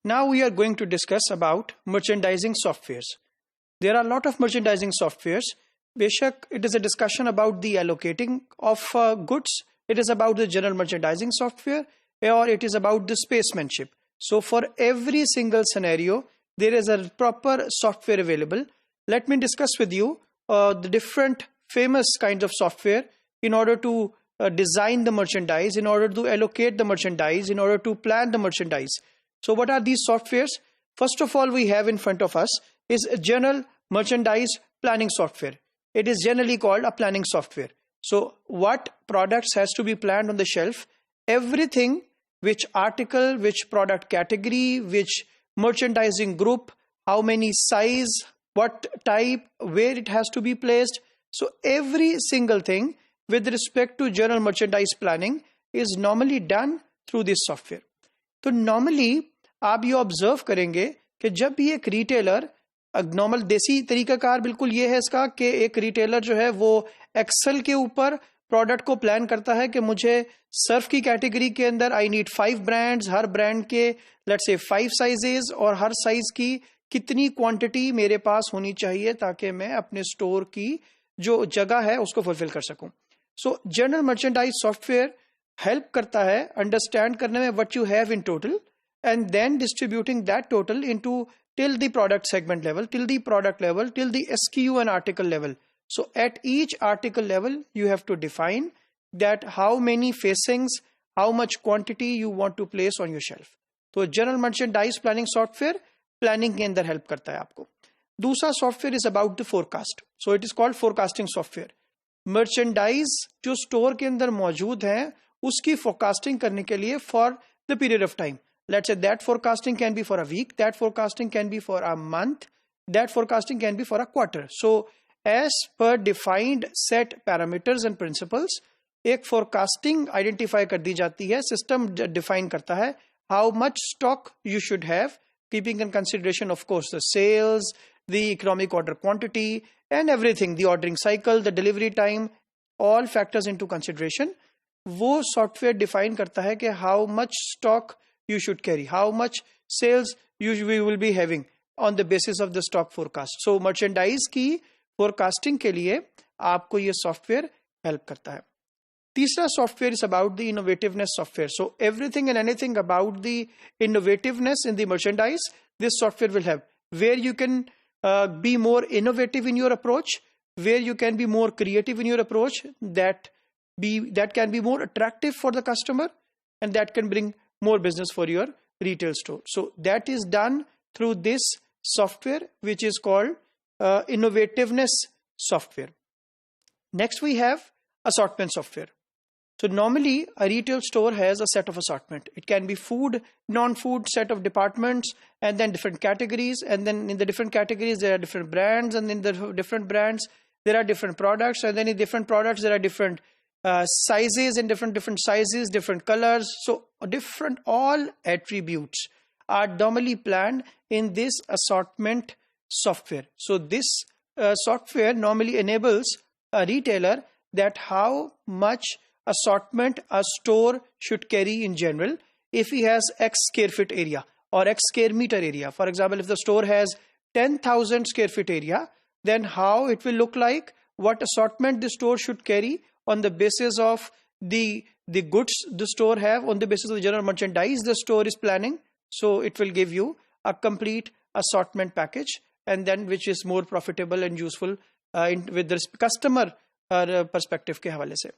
Now we are going to discuss about merchandising softwares. There are a lot of merchandising softwares. Beshak, it is a discussion about the allocating of goods. It is about the general merchandising software, or it is about the spacemanship. So for every single scenario, there is a proper software available. Let me discuss with you the different famous kinds of software in order to design the merchandise, in order to allocate the merchandise, in order to plan the merchandise. So what are these softwares? First of all, we have in front of us is a general merchandise planning software. It is generally called a planning software. So what products has to be planned on the shelf? Everything, which article, which product category, which merchandising group, how many size, what type, where it has to be placed. So every single thing with respect to general merchandise planning is normally done through this software. तो normally आप ये observe करेंगे कि जब भी एक retailer, normal देसी तरीकाकार बिल्कुल ये है इसका कि एक रिटेलर जो है वो एक्सेल के ऊपर प्रोडक्ट को प्लान करता है कि मुझे सर्फ की कैटेगरी के अंदर I need 5 brands, her brand के लेट्स से 5 साइजेस और हर साइज की कितनी क्वांटिटी मेरे पास होनी चाहिए ताकि मैं अपने स्टोर की जो जगह है उसको फुलफिल कर सकूं. So general merchandise software help करता है अंडरस्टैंड करने में what you have in total and then distributing that total into till the product segment level, till the product level, till the SKU and article level. So at each article level, you have to define that how many facings, how much quantity you want to place on your shelf. तो general merchandise planning software planning के अंदर help करता है आपको. दूसरा software is about the forecast. So it is called forecasting software. Merchandise जो store के अंदर मौजूद है उसकी forecasting करने के लिए for the period of time. Let's say that forecasting can be for a week, that forecasting can be for a month, that forecasting can be for a quarter. So as per defined set parameters and principles, एक forecasting identify कर दी जाती है, system define करता है how much stock you should have, keeping in consideration of course the sales, the economic order quantity and everything, the ordering cycle, the delivery time, all factors into consideration. वो software define करता है कि how much stock you should carry, how much sales you will be having on the basis of the stock forecast. So merchandise की forecasting के लिए आपको ये software help करता है. तीसरा software is about the innovativeness software. So everything and anything about the innovativeness in the merchandise, this software will have, where you can be more innovative in your approach, where you can be more creative in your approach, that can be more attractive for the customer and that can bring more business for your retail store. So that is done through this software which is called innovativeness software. Next we have assortment software. So normally a retail store has a set of assortment. It can be food, non-food set of departments and then different categories, and then in the different categories there are different brands, and in the different brands there are different products, and then in different products there are different sizes and different sizes, different colors. So different all attributes are normally planned in this assortment software. So this software normally enables a retailer that how much assortment a store should carry in general if he has X square feet area or X square meter area. For example, if the store has 10,000 square feet area, then how it will look like, what assortment the store should carry on the basis of the goods the store have, on the basis of the general merchandise the store is planning. So it will give you a complete assortment package, and then which is more profitable and useful with the customer perspective के हवाले से.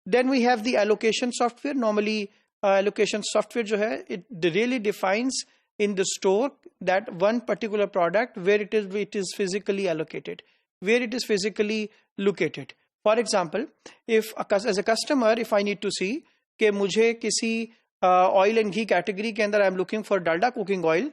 Then we have the allocation software. Normally allocation software जो है, it really defines in the store that one particular product where it is physically allocated, where it is physically located. For example, if as a customer, if I need to see कि मुझे किसी oil and ghee category के अंदर I am looking for dalda cooking oil,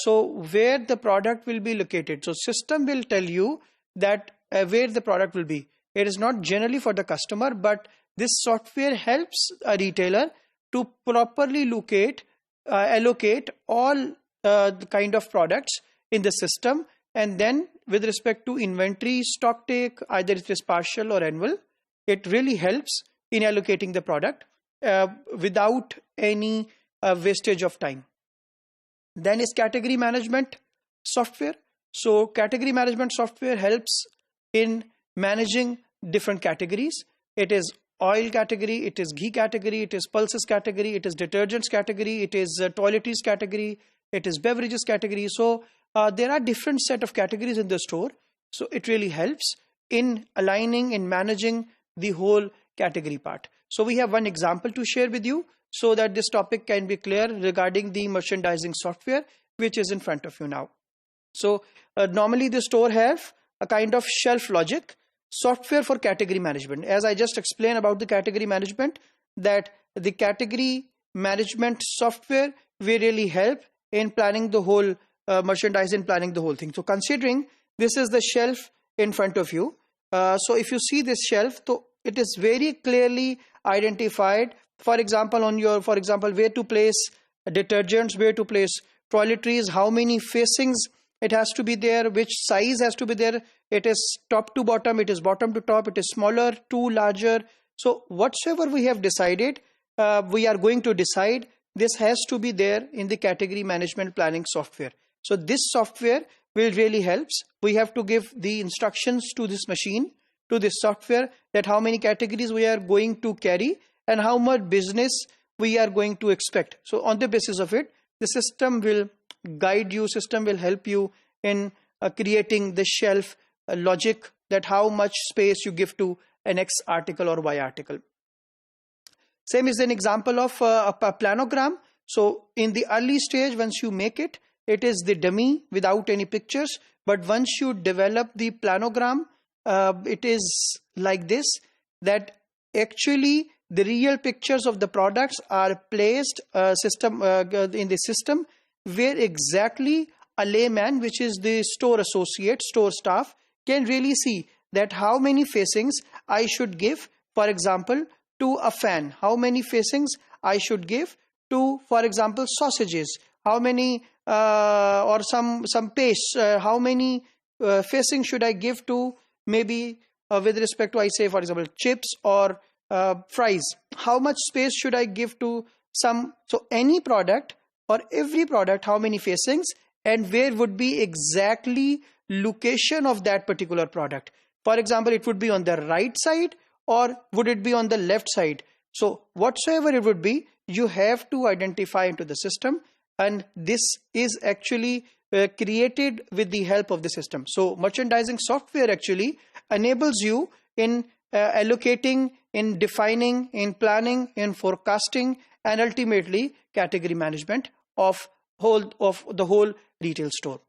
so where the product will be located. So system will tell you that where the product will be. It is not generally for the customer, but this software helps a retailer to properly allocate all the kind of products in the system, and then with respect to inventory stock take, either it is partial or annual, it really helps in allocating the product without any wastage of time. Then is category management software. So category management software helps in managing different categories. It is oil category, it is ghee category, it is pulses category, it is detergents category, it is toiletries category, it is beverages category. So there are different set of categories in the store. So it really helps in aligning, in managing the whole category part. So we have one example to share with you so that this topic can be clear regarding the merchandising software, which is in front of you now. So normally the store have a kind of shelf logic software for category management. As I just explained about the category management, that the category management software will really help in planning the whole merchandise and planning the whole thing. So considering this is the shelf in front of you, so if you see this shelf, so it is very clearly identified. For example, where to place detergents, where to place toiletries, how many facings it has to be there, which size has to be there. It is top to bottom, it is bottom to top, it is smaller, too larger. So whatsoever we have decided, we are going to decide, this has to be there in the category management planning software. So this software will really helps. We have to give the instructions to this machine, to this software, that how many categories we are going to carry and how much business we are going to expect. So on the basis of it, the system will guide you, system will help you in creating the shelf logic, that how much space you give to an X article or Y article. Same is an example of a planogram. So in the early stage, once you make it, it is the dummy without any pictures. But once you develop the planogram, it is like this, that actually the real pictures of the products are placed in the system, where exactly a layman, which is the store associate, store staff, can really see that how many facings I should give, for example, to a fan, how many facings I should give to, for example, sausages, how many or some paste, how many facings should I give to, maybe with respect to, I say, for example, chips or fries, how much space should I give to some. So any product or every product, how many facings, and where would be exactly location of that particular product. For example, it would be on the right side or would it be on the left side. So whatsoever it would be, you have to identify into the system, and this is actually created with the help of the system. So merchandising software actually enables you in allocating, in defining, in planning, in forecasting, and ultimately category management of the whole retail store.